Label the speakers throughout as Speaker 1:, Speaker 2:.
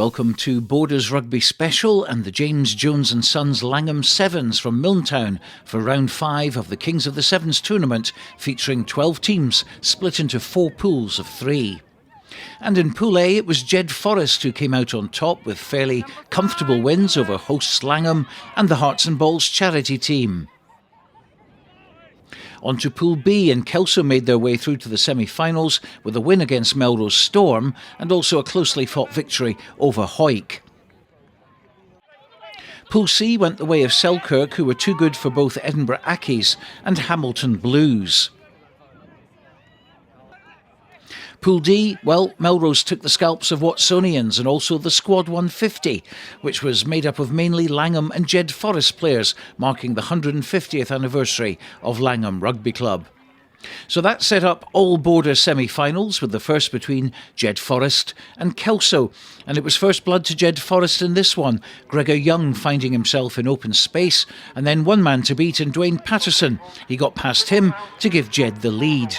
Speaker 1: Welcome to Borders Rugby Special and the James Jones and Sons Langholm Sevens from Milntown for round 5 of the Kings of the Sevens tournament, featuring 12 teams split into 4 pools of 3. And in Pool A, it was JED-FOREST who came out on top with fairly comfortable wins over hosts Langholm and the Hearts and Balls charity team. On to Pool B, and Kelso made their way through to the semi-finals with a win against Melrose Storm and also a closely fought victory over Hawick. Pool C went the way of Selkirk, who were too good for both Edinburgh Accies and Hamilton Blues. Pool D, well, Melrose took the scalps of Watsonians and also the Squad 150, which was made up of mainly Langholm and JED-FOREST players, marking the 150th anniversary of Langholm Rugby Club. So that set up all border semi-finals, with the first between JED-FOREST and Kelso. And it was first blood to JED-FOREST in this one, Gregor Young finding himself in open space, and then one man to beat in Dwayne Patterson. He got past him to give Jed the lead.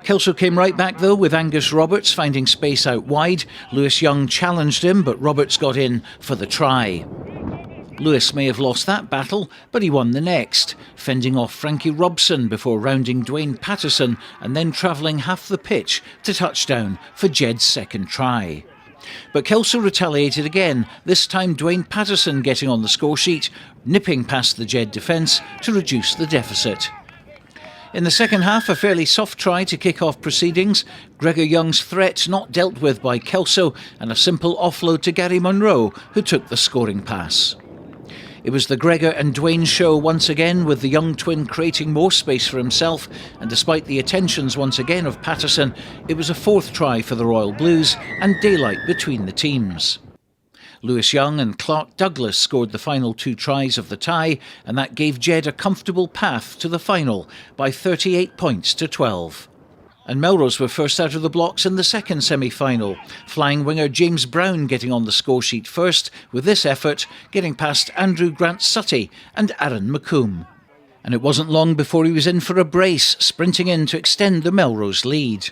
Speaker 1: Kelso came right back though, with Angus Roberts finding space out wide. Lewis Young challenged him, but Roberts got in for the try. Lewis may have lost that battle, but he won the next, fending off Frankie Robson before rounding Dwayne Patterson and then travelling half the pitch to touchdown for Jed's second try. But Kelso retaliated again, this time Dwayne Patterson getting on the score sheet, nipping past the Jed defence to reduce the deficit. In the second half, a fairly soft try to kick off proceedings, Gregor Young's threat not dealt with by Kelso, and a simple offload to Gary Munro, who took the scoring pass. It was the Gregor and Dwayne show once again, with the young twin creating more space for himself, and despite the attentions once again of Patterson, it was a 4th try for the Royal Blues and daylight between the teams. Lewis Young and Clark Douglas scored the final 2 tries of the tie, and that gave Jed a comfortable path to the final by 38 points to 12. And Melrose were first out of the blocks in the second semi-final, flying winger James Brown getting on the score sheet first, with this effort getting past Andrew Grant-Sutty and Aaron McComb. And it wasn't long before he was in for a brace, sprinting in to extend the Melrose lead.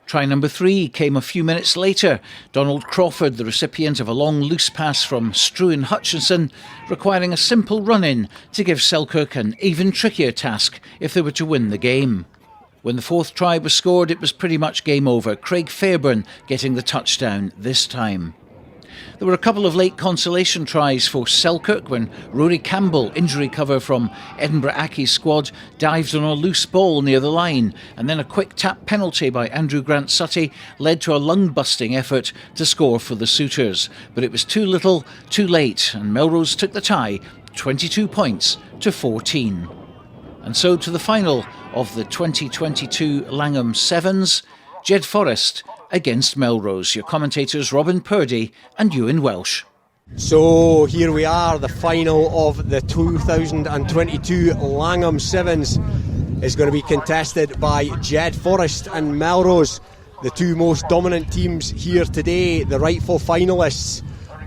Speaker 1: Try number 3 came a few minutes later. Donald Crawford, the recipient of a long loose pass from Struan Hutchinson, requiring a simple run-in to give Selkirk an even trickier task if they were to win the game. When the 4th try was scored, it was pretty much game over, Craig Fairburn getting the touchdown this time. There were a couple of late consolation tries for Selkirk when Rory Campbell, injury cover from Edinburgh Accies squad, dived on a loose ball near the line, and then a quick tap penalty by Andrew Grant-Sutty led to a lung-busting effort to score for the suitors. But it was too little, too late, and Melrose took the tie, 22 points to 14. And so to the final of the 2022 Langholm Sevens, JED-FOREST against Melrose. Your commentators Robin Purdy and Ewan Welsh.
Speaker 2: So here we are, the final of the 2022 Langholm Sevens is going to be contested by JED-FOREST and Melrose, the 2 most dominant teams here today, the rightful finalists.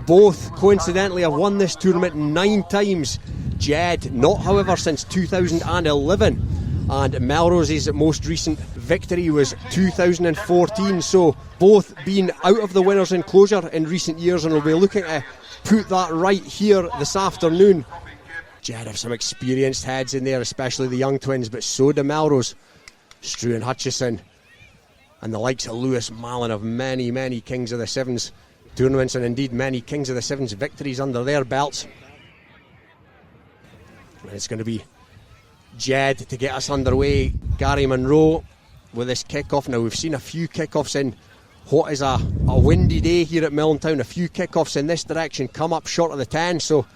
Speaker 2: Both coincidentally have won this tournament 9 times. Jed not, however, since 2011. And Melrose's most recent victory was 2014, so both been out of the winners' enclosure in recent years, and we'll be looking to put that right here this afternoon. Jed have some experienced heads in there, especially the young twins, but so do Melrose. Struan Hutchison and the likes of Lewis Mallon of many Kings of the Sevens tournaments, and indeed many Kings of the Sevens victories under their belts. And it's going to be Jed to get us underway. Gary Munro with this kick-off. Now, we've seen a few kick-offs in what is a windy day here at Milntown. A few kick-offs in this direction come up short of the 10, so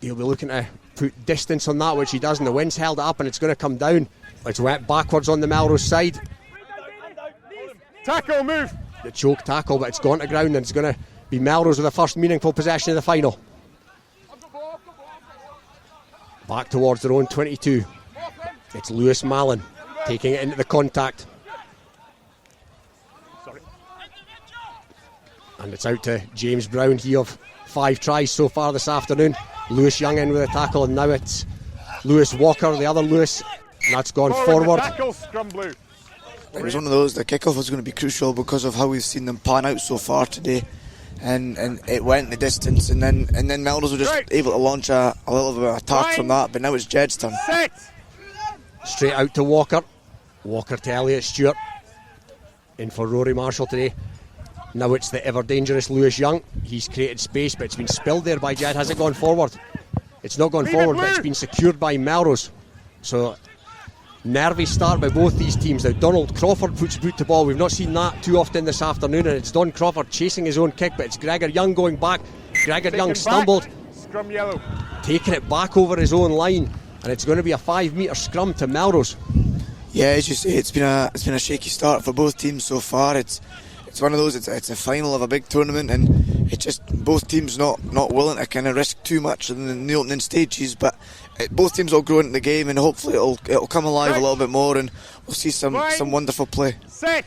Speaker 2: he'll be looking to put distance on that, which he does, and the wind's held it up and it's going to come down. It's went backwards on the Melrose side.
Speaker 3: Tackle, move!
Speaker 2: The choke tackle, but it's gone to ground, and it's going to be Melrose with the first meaningful possession of the final. Back towards their own 22. It's Lewis Mallon taking it into the contact. And it's out to James Brown, he of 5 tries so far this afternoon. Lewis Young in with a tackle, and now it's Lewis Walker, the other Lewis, and that's gone forward.
Speaker 3: Tackle, Scrum Blue. It was one of those, the kickoff was going to be crucial because of how we've seen them pan out so far today, and it went the distance, and then Melrose were just able to launch a little bit of attack from that, but now it's Jed's turn.
Speaker 2: Straight out to Walker. Walker to Elliot Stewart. In for Rory Marshall today. Now it's the ever dangerous Lewis Young. He's created space, but it's been spilled there by Jed. Has it gone forward? It's not gone forward, but it's been secured by Melrose. So nervy start by both these teams. Now Donald Crawford puts boot to ball. We've not seen that too often this afternoon, and it's Don Crawford chasing his own kick, but it's Gregor Young going back. Gregor Young stumbled,
Speaker 4: Scrum yellow.
Speaker 2: taking it back over his own line, and it's going to be a 5 metre scrum to Melrose.
Speaker 3: Yeah, as you say, it's been a shaky start for both teams so far. It's one of those. It's a final of a big tournament, and it's just both teams not willing to kind of risk too much in the opening stages. But both teams will grow into the game, and hopefully it'll come alive a little bit more, and we'll see some wonderful play.
Speaker 4: Set.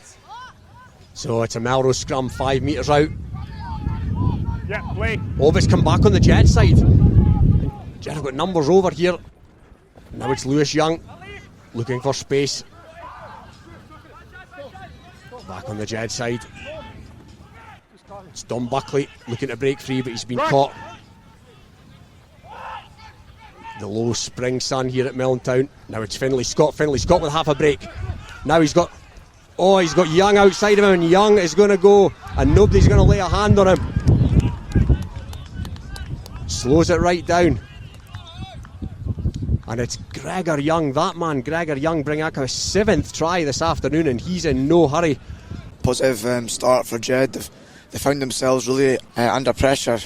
Speaker 2: So it's a Melrose scrum, 5 metres out.
Speaker 4: Yeah, play.
Speaker 2: Ovis come back on the Jed side. Jed have got numbers over here. Now it's Lewis Young looking for space. Back on the Jed side. It's Don Buckley looking to break free, but he's been caught. The low spring sun here at Milntown. Now it's Finlay Scott. Finlay Scott with half a break. Now he's got Young outside of him, and Young is going to go, and nobody's going to lay a hand on him. Slows it right down. And it's Gregor Young, that man, Gregor Young, bringing up a 7th try this afternoon, and he's in no hurry.
Speaker 3: Positive start for Jed. They found themselves really under pressure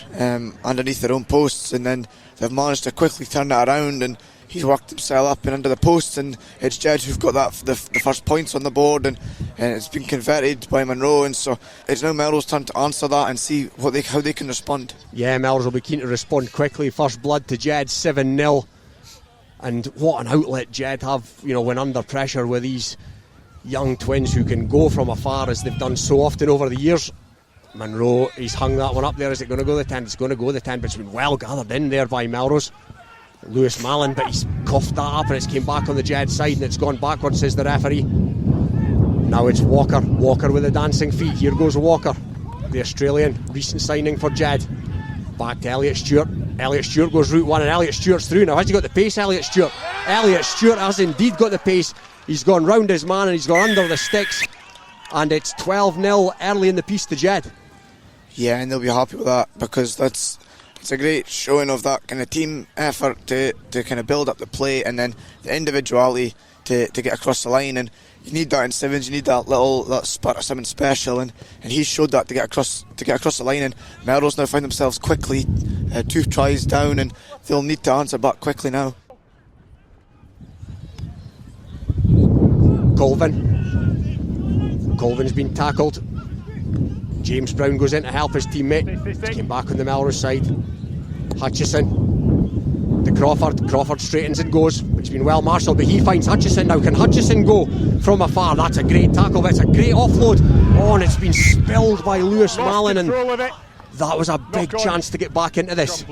Speaker 3: underneath their own posts, and then they've managed to quickly turn it around, and he's worked himself up and under the posts, and it's Jed who've got the first points on the board, and it's been converted by Munro, and so it's now Melrose' turn to answer that and see how they can respond.
Speaker 2: Yeah, Melrose will be keen to respond quickly. First blood to Jed, 7-0. And what an outlet Jed have, when under pressure with these young twins who can go from afar as they've done so often over the years. Munro, he's hung that one up there. Is it going to go the 10? It's going to go the 10, but it's been well gathered in there by Melrose. Lewis Mallon, but he's coughed that up, and it's came back on the Jed side, and it's gone backwards, says the referee. Now it's Walker. Walker with the dancing feet. Here goes Walker, the Australian, recent signing for Jed. Back to Elliot Stewart. Elliot Stewart goes route one, and Elliot Stewart's through. Now has he got the pace, Elliot Stewart? Elliot Stewart has indeed got the pace. He's gone round his man, and he's gone under the sticks, and it's 12-0 early in the piece to Jed.
Speaker 3: Yeah, and they'll be happy with that, because it's a great showing of that kind of team effort to kind of build up the play, and then the individuality to get across the line. And you need that in sevens. You need that spurt of something special, and he showed that to get across the line. And Melrose now find themselves quickly 2 tries down, and they'll need to answer back quickly now.
Speaker 2: Colvin's been tackled. James Brown goes in to help his teammate. He came back on the Melrose side. Hutchison to Crawford. Crawford straightens and goes. It's been well marshalled, but he finds Hutchison now. Can Hutchison go from afar? That's a great tackle, but it's a great offload. Oh, and it's been spilled by Lewis Mallon, and that was a big chance to get back into this.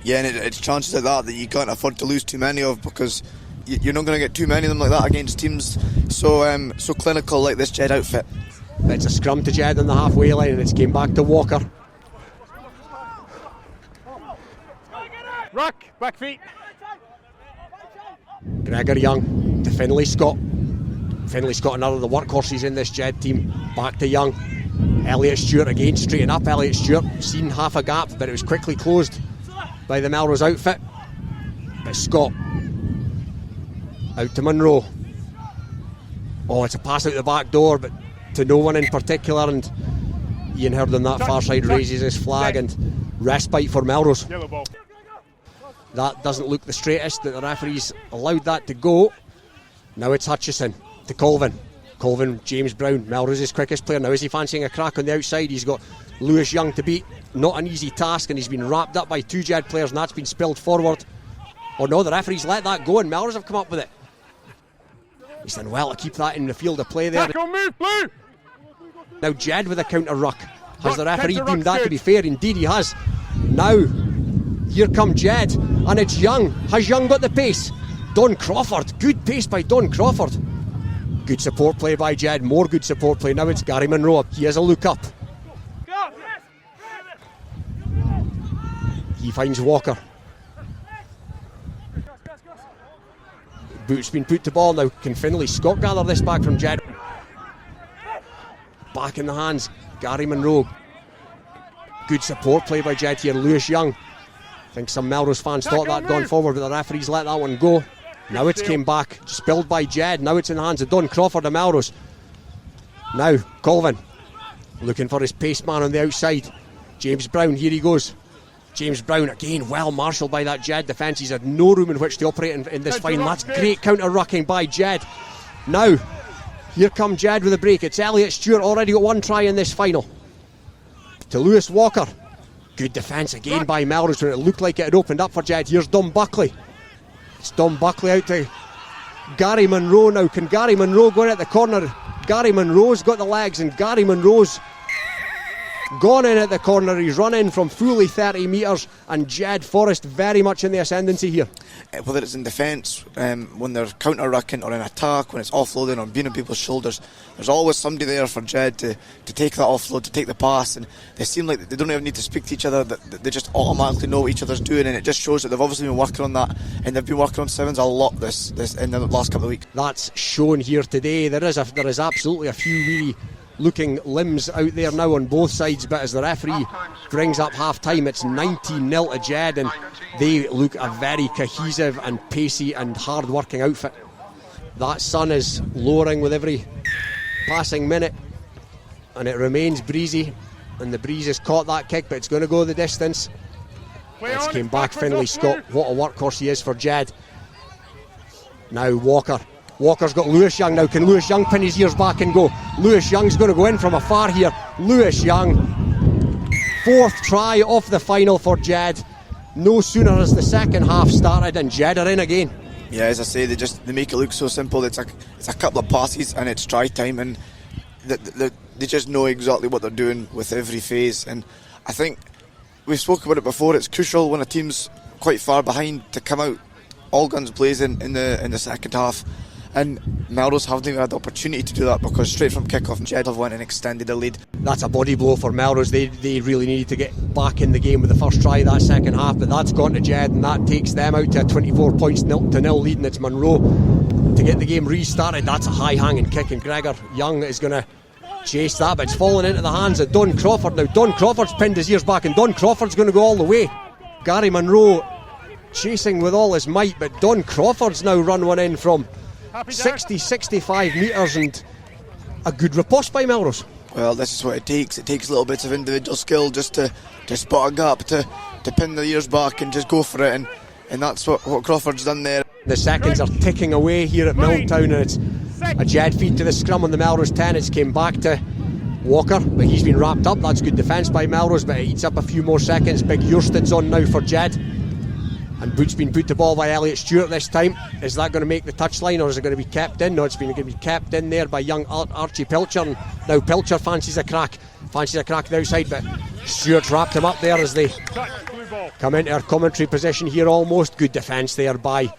Speaker 3: Yeah, and it's chances like that you can't afford to lose too many of, because you're not going to get too many of them like that against teams so clinical like this Jed outfit.
Speaker 2: It's a scrum to Jed on the halfway line, and it's came back to Walker.
Speaker 4: Ruck, back feet.
Speaker 2: Gregor Young to Finlay Scott. Finlay Scott, another of the workhorses in this Jed team. Back to Young. Elliot Stewart again, straighten up. Elliot Stewart seen half a gap, but it was quickly closed by the Melrose outfit. But Scott out to Munro. Oh, it's a pass out the back door, but to no one in particular, and Ian Hurd on that far side raises his flag, and respite for Melrose.
Speaker 4: Yellow ball.
Speaker 2: That doesn't look the straightest, that the referees allowed that to go. Now it's Hutchison to Colvin. Colvin, James Brown, Melrose's quickest player. Now is he fancying a crack on the outside? He's got Lewis Young to beat. Not an easy task, and he's been wrapped up by 2 Jed players, and that's been spilled forward. Oh no, the referees let that go, and Melrose have come up with it. He's done well to keep that in the field of play there.
Speaker 4: Tackle, move, blue.
Speaker 2: Now Jed with a counter ruck. Has the referee deemed that to be fair? Indeed he has. Now, here come Jed, and it's Young. Has Young got the pace? Don Crawford, good pace by Don Crawford. Good support play by Jed, more good support play. Now it's Gary Munro. He has a look up. He finds Walker. Boot's been put to ball now. Can Finlay Scott gather this back from Jed? Back in the hands, Gary Munro. Good support play by Jed here. Lewis Young. I think some Melrose fans thought that gone forward, but the referees let that one go. Now it's came back, spilled by Jed. Now it's in the hands of Don Crawford of Melrose. Now Colvin looking for his pace man on the outside. James Brown, here he goes. James Brown again, well marshalled by that Jed defence. He's had no room in which to operate in this final. That's great counter-rucking by Jed. Now, here come Jed with a break. It's Elliot Stewart, already got one try in this final. To Lewis Walker. Good defence again by Melrose when it looked like it had opened up for Jed. Here's Dom Buckley. It's Dom Buckley out to Gary Munro now. Can Gary Munro go in at the corner? Gary Munro's got the legs, and Gary Munro's gone in at the corner. He's run in from fully 30 metres, and JED-FOREST very much in the ascendancy here.
Speaker 3: Whether it's in defence, when they're counter-rucking, or in attack, when it's offloading or being on people's shoulders, there's always somebody there for Jed to take that offload, to take the pass, and they seem like they don't even need to speak to each other, they just automatically know what each other's doing, and it just shows that they've obviously been working on that, and they've been working on sevens a lot this in the last couple of weeks. That's
Speaker 2: shown here today. There is absolutely a few really looking limbs out there now on both sides, but as the referee brings up half time, it's 19-0 to Jed, and they look a very cohesive and pacey and hard working outfit. That sun is lowering with every passing minute, and it remains breezy, and the breeze has caught that kick, but it's going to go the distance. It's came back Finlay Scott. What a workhorse he is for Jed. Now Walker's got Lewis Young now. Can Lewis Young pin his ears back and go? Lewis Young's going to go in from afar here. Lewis Young, fourth try off the final for Jed. No sooner has the second half started and Jed are in again.
Speaker 3: Yeah, as I say, they make it look so simple. It's a couple of passes and it's try time, and they just know exactly what they're doing with every phase. And I think we've spoken about it before. It's crucial when a team's quite far behind to come out all guns blazing in the second half. And Melrose haven't even had the opportunity to do that, because straight from kick-off Jed have went and extended the lead. That's a body blow for Melrose. They really needed to get back in the game with the first try of that second half, but that's gone to Jed, and that takes them out to a 24 points 0-0 lead, and it's Munro to get the game restarted. That's a high hanging kick, and Gregor Young is going to chase that, but it's fallen into the hands of Don Crawford. Now Don Crawford's pinned his ears back, and Don Crawford's going to go all the way. Gary Munro chasing with all his might, but Don Crawford's now run one in from 60-65 metres, and a good riposte by Melrose. Well, this is what it takes. It takes little bits of individual skill just to spot a gap, to pin the ears back and just go for it, and that's what Crawford's done there. The seconds are ticking away here at Milntown, and it's a Jed feed to the scrum on the Melrose 10. It's came back to Walker, but he's been wrapped up. That's good defence by Melrose, but it eats up a few more seconds. Big Eursted's on now for Jed. And Boot's been put to ball by Elliot Stewart this time. Is that going to make the touchline, or is it going to be kept in? No, it's going to be kept in there by young Archie Pilcher. And now Pilcher fancies a crack on the outside, but Stewart wrapped him up there as they come into our commentary position here almost. Good defence there by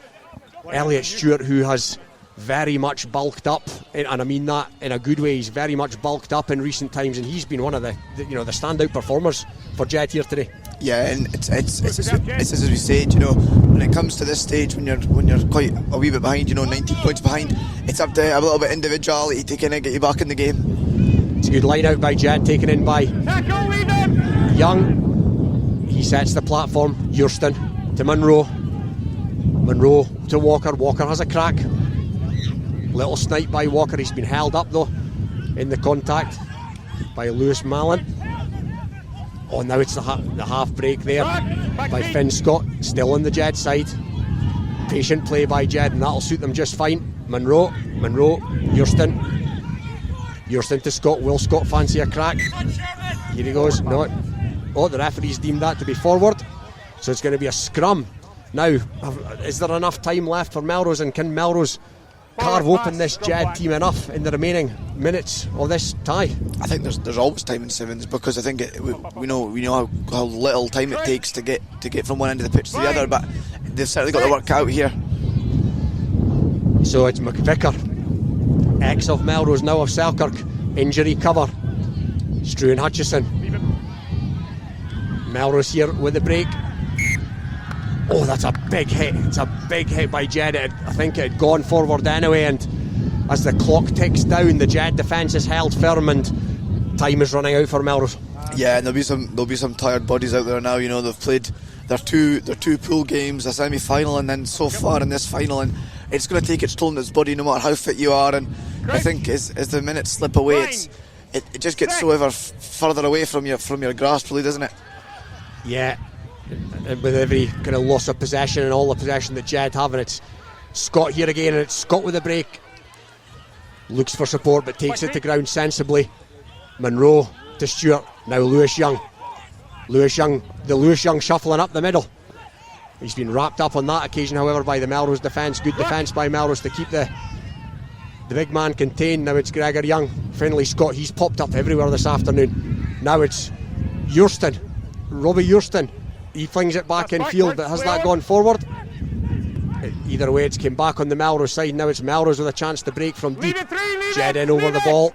Speaker 3: Elliot Stewart, who has very much bulked up, and I mean that in a good way. He's very much bulked up in recent times, and he's been one of the standout performers for Jed here today. Yeah, and it's as we said, when it comes to this stage, when you're quite a wee bit behind, 19 points behind, it's up to a little bit of individuality to kind of get you back in the game. It's a good line out by Jed, taken in by Young. He sets the platform. Eurston to Munro to Walker. Walker has a crack. Little snipe by Walker. He's been held up though in the contact by Lewis Mallon. Oh, now it's the half break there by Finn Scott, still on the Jed side. Patient play by Jed, and that'll suit them just fine. Munro, Eurston to Scott. Will Scott fancy a crack? Here he goes. No. Oh, the referee's deemed that to be forward, so it's going to be a scrum. Now, is there enough time left for Melrose, and can Melrose carve open this Jed team enough in the remaining minutes of this tie? I think there's always time in sevens, because I think we know how little time it takes to get from one end of the pitch to the other, but they've certainly got the work out here. So it's McVicker,
Speaker 2: Ex of Melrose, now of Selkirk. Injury cover. Struan Hutchison. Melrose here with the break. Oh, that's a big hit. It's a big hit by Jed. I think it had gone forward anyway, and as the clock ticks down, the Jed defence is held firm and time is running out for Melrose.
Speaker 3: Yeah, and there'll be some tired bodies out there now. You know, they've played their two pool games, a semi-final, and then so far in this final, and it's going to take its toll on its body no matter how fit you are. And I think as the minutes slip away, it just gets so ever further away from your grasp, really, doesn't it?
Speaker 2: Yeah, with every kind of loss of possession and all the possession that Jed have, and it's Scott here again, and it's Scott with a break. Looks for support but takes it to ground sensibly. Munro to Stewart, now Lewis Young. The Lewis Young shuffling up the middle. He's been wrapped up on that occasion, however, by the Melrose defence. Good defence by Melrose to keep the big man contained. Now it's Gregor Young. Finally Scott, he's popped up everywhere this afternoon. Now it's Urston, Robbie Urston. He flings it back in field, but has that gone forward? Either way, it's came back on the Melrose side. Now it's Melrose with a chance to break from deep. Jed in over the ball.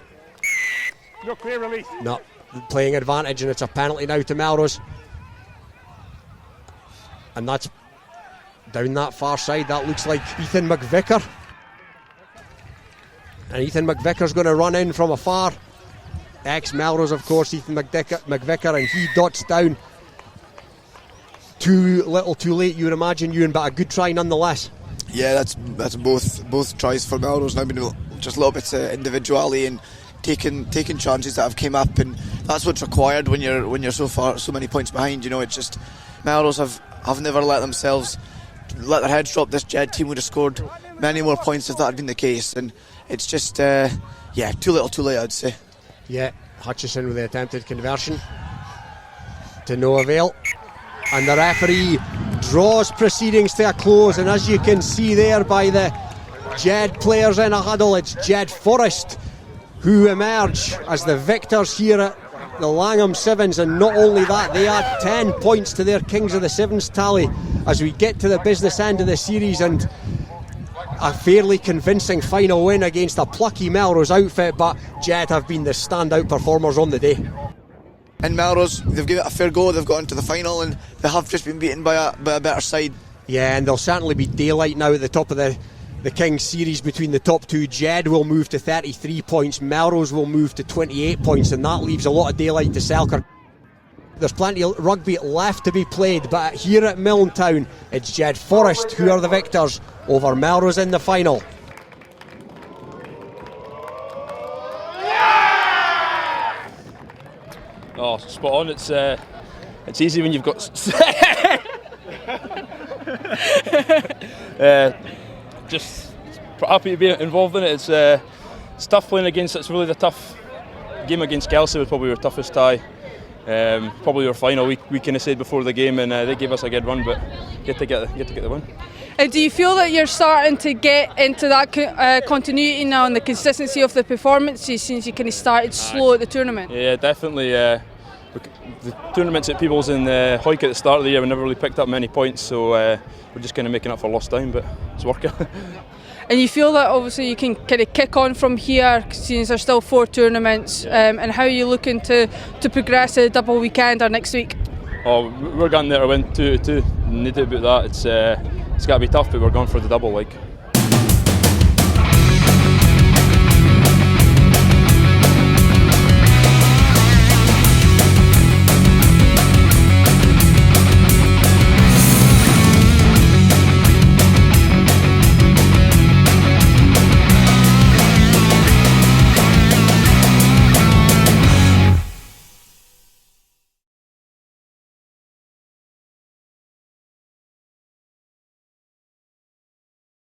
Speaker 4: No clear release.
Speaker 2: No, playing advantage, and it's a penalty now to Melrose. And that's down that far side. That looks like Ethan McVicker. And Ethan McVicker's going to run in from afar. Ex-Melrose, of course, Ethan McVicker, and he dots down. Too little, too late, you would imagine, Ewan, but a good try nonetheless.
Speaker 3: Yeah, that's both tries for Melrose. Now, just a little bit of individuality and taking chances that have came up, and that's what's required when you're so many points behind. You know, it's just Melrose have never let their heads drop. This Jed team would have scored many more points if that had been the case, and it's just too little, too late, I'd say. Yeah,
Speaker 2: Hutchison with the attempted conversion to no avail, and the referee draws proceedings to a close. And as you can see there by the Jed players in a huddle, it's JED-FOREST who emerge as the victors here at the Langholm Sevens, and not only that, they add 10 points to their Kings of the Sevens tally as we get to the business end of the series, and a fairly convincing final win against a plucky Melrose outfit, but Jed have been the standout performers on the day.
Speaker 3: And Melrose, they've given it a fair go. They've got into the final and they have just been beaten by a better side.
Speaker 2: Yeah, and there'll certainly be daylight now at the top of the Kings series between the top two. Jed will move to 33 points, Melrose will move to 28 points, and that leaves a lot of daylight to Selkirk. There's plenty of rugby left to be played, but here at Milntown, it's JED-FOREST who are the victors over Melrose in the final.
Speaker 5: Oh, spot on. It's easy when you've got just happy to be involved in it. It's tough playing against. It's really the tough game against Kelsey was probably our toughest tie. Probably our final. We kind of said before the game, and they gave us a good run, but get to get the win.
Speaker 6: Do you feel that you're starting to get into that continuity now and the consistency of the performances since you kind of started slow at the tournament?
Speaker 5: Yeah, definitely. The tournaments at Peebles and Hoyk at the start of the year, we never really picked up many points, so we're just kind of making up for lost time, but it's working.
Speaker 6: And you feel that obviously you can kind of kick on from here since there's still 4 tournaments, and how are you looking to progress to the double weekend or next week?
Speaker 5: Oh, we're going there to win 2-2. No doubt about that. It's got to be tough, but we're going for the double.